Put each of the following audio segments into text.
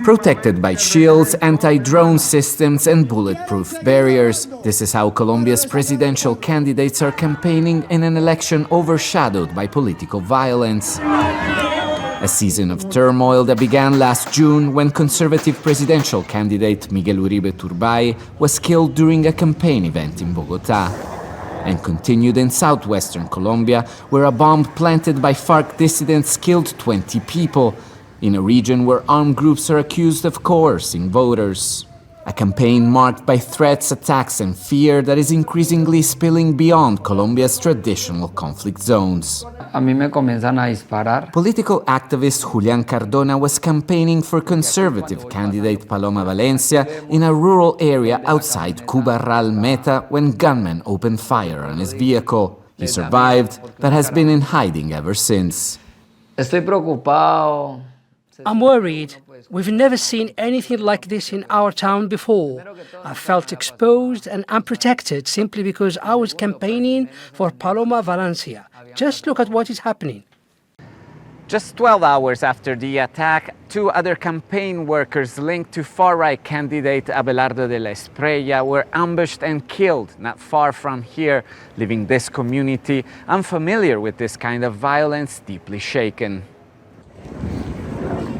Protected by shields, anti-drone systems and bulletproof barriers, this is how Colombia's presidential candidates are campaigning in an election overshadowed by political violence. A season of turmoil that began last June when conservative presidential candidate Miguel Uribe Turbay was killed during a campaign event in Bogotá, and continued in southwestern Colombia, where a bomb planted by FARC dissidents killed 20 people, in a region where armed groups are accused of coercing voters. A campaign marked by threats, attacks and fear that is increasingly spilling beyond Colombia's traditional conflict zones. A mí me comienzan a disparar. Political activist Julián Cardona was campaigning for conservative candidate Paloma Valencia in a rural area outside Cubarral Meta when gunmen opened fire on his vehicle. He survived, but has been in hiding ever since. Estoy preocupado. I'm worried. We've never seen anything like this in our town before. I felt exposed and unprotected simply because I was campaigning for Paloma Valencia. Just look at what is happening. Just 12 hours after the attack, 2 other campaign workers linked to far-right candidate Abelardo de la Espriella were ambushed and killed not far from here, leaving this community, unfamiliar with this kind of violence, deeply shaken.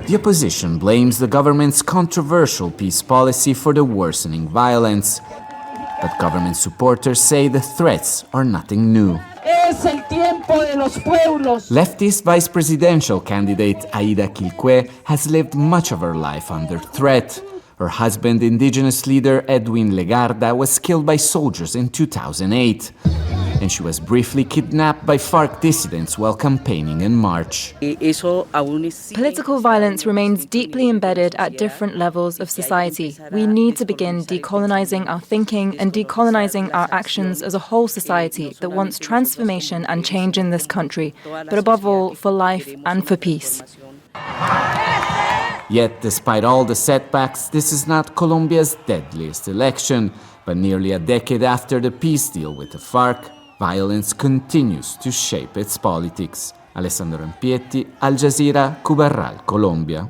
The opposition blames the government's controversial peace policy for the worsening violence. But government supporters say the threats are nothing new. Leftist vice presidential candidate Aida Quilque has lived much of her life under threat. Her husband, indigenous leader Edwin Legarda, was killed by soldiers in 2008. And she was briefly kidnapped by FARC dissidents while campaigning in March. Political violence remains deeply embedded at different levels of society. We need to begin decolonizing our thinking and decolonizing our actions as a whole society that wants transformation and change in this country, but above all, for life and for peace. Yet, despite all the setbacks, this is not Colombia's deadliest election. But nearly a decade after the peace deal with the FARC, violence continues to shape its politics. Alessandro Rampietti, Al Jazeera, Cubarral, Colombia.